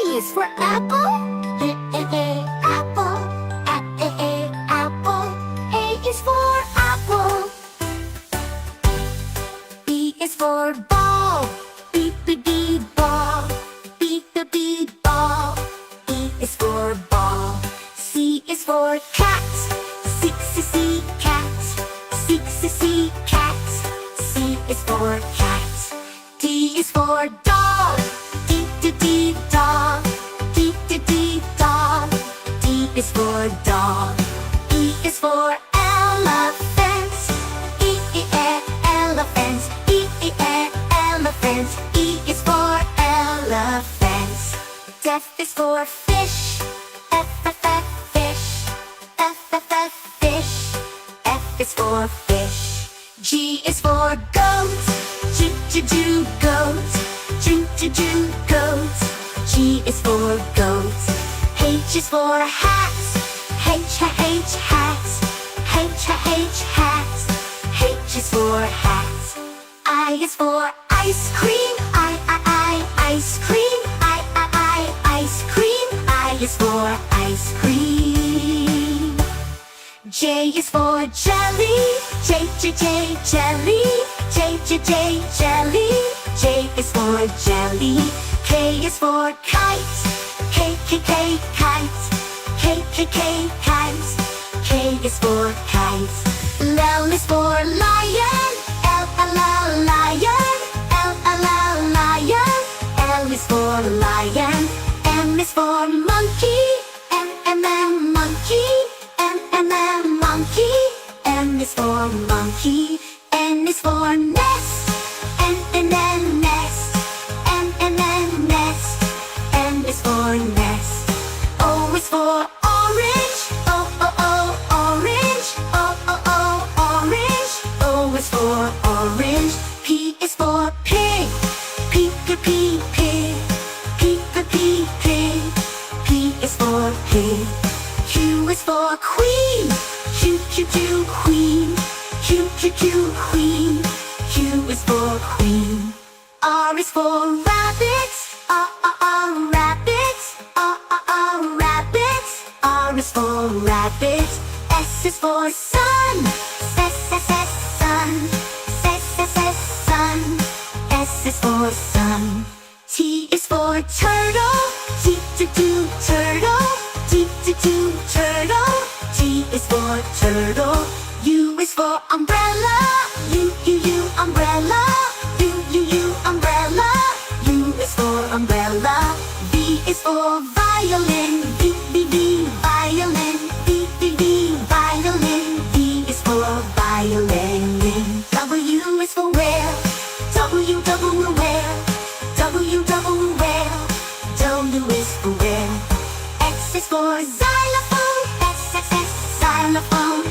is for apple. Apple. Apple. A is for apple. B is for ball. B ball. B ball. E is for ball. C is for cat. C cat. C cat. C is for cat. D is for dog. D dog. D dog. D is for dog. E is for elephant. Elephant. Elephant. E is for elephant. F is for fish. Fish. Fish. F is for fish. G is for goat. Goat. Goat. G is for goat. H is for hat. Hat. H is for hat. I is for ice cream. Ice cream. Ice cream. I is for ice cream. J is for jelly. Jelly. Jelly. J is for jelly. K is for kite. Kite. K is for kite. L is for lion. Lion. L is for lion. M is for monkey. Monkey. Monkey. M is for monkey. N is for nest. Nest. Nest. N is for nest. O is for orange. Orange. Orange. O is for orange. P is for pig. Pig. P is for pig. Q is for queen. Queen. Queen. Q is for queen. R is for rabbit. Rabbit. Rabbit. R is for rabbit. S is for sun. Sun. Sun. S is for sun. T is for turtle. Turtle. Turtle. T is for turtle. U is for umbrella. Umbrella. Umbrella. U is for umbrella. V is for violin. Violin. Violin. V is for violin. W is for whale. Whale. Whale. W is for whale. X is for xylophone. Xylophone.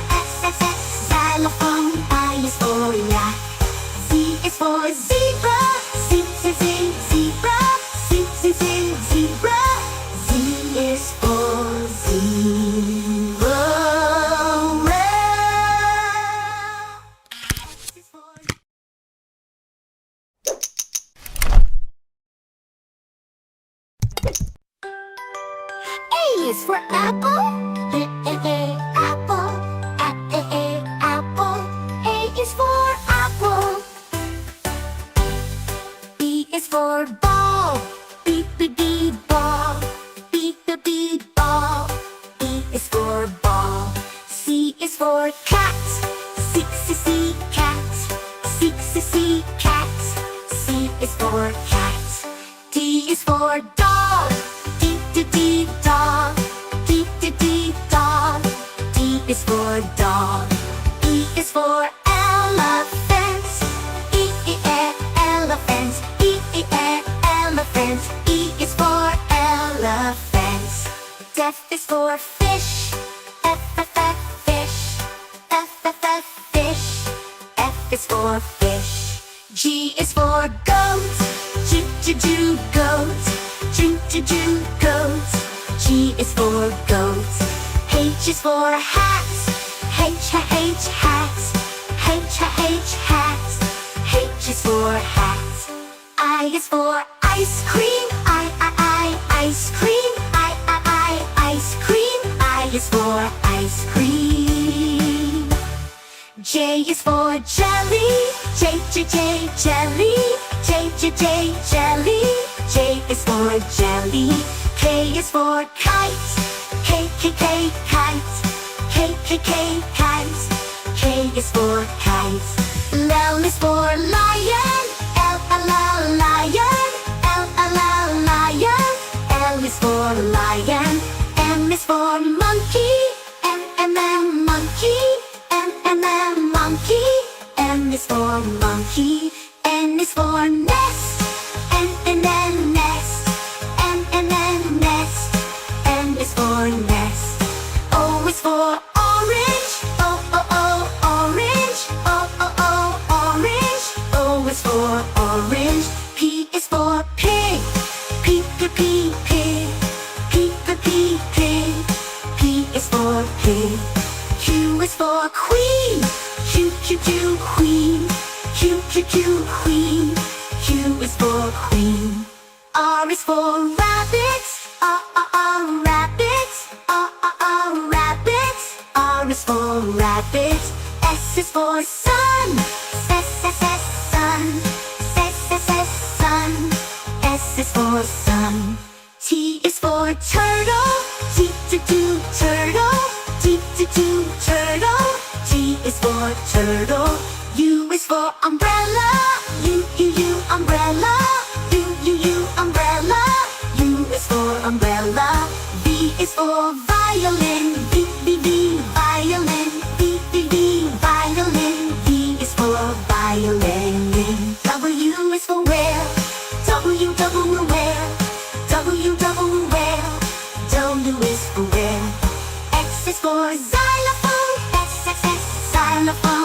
Xylophone. I is for yak. Z is for zebra. Zebra. Zebra. Z is for zebra. A is for apple. Apple. Apple. A is for apple. B is for ball. B ball. B ball. E is for ball. C is for cat. C cat. C cat. C is for cat. D is for dog. D dog. D dog. D is for dog. E is for elephant. Elephant. Elephant. E is for elephant. F is for fish. Fish. Fish. F is for fish. G is for goat. Goat. Goat. G is for goat. H is for hat. Hat. H is for hat. I is for ice cream. Ice for jelly. J, J, J, jelly. J, J, J, jelly. J is for jelly. K is for kite. K, K, K, kite. K, K, K, kite. K is for kite. L is for lion. L, L, L, lion. L, L, L, lion. L is for lion. M is for monkey. M, M, M, monkey. M, M, M, monkey. M is for monkey. N is for nest. N, N, N, nest. N, N, N, nest. N is for nest. O is for orange. O, O, O, orange. O, O, O, orange. O is for orange. P is for pig. P, P, P, pig. P, P, P, pig. P is for pig. Q is for queen. Q, Q, Q, queen. Q, Q, Q, queen. Q is for queen. R is for rabbit. R, R, R, rabbit. R, R, R, rabbit. R is for rabbit. S is for sun. S, S, S, sun. S, S, S, sun. S is for sun. T is for turtle. T, T, T, turtle. T, T, T, turtle. T is for turtle. U is for umbrella. U, U, U, umbrella. U, U, U, umbrella. U is for umbrella. V is for violin. V, V, V, violin. V, V, V, violin. V is for violin. W is for whale. W, W, whale. W, W, whale. W is for whale. X is for xylophone. X, X, X, xylophone.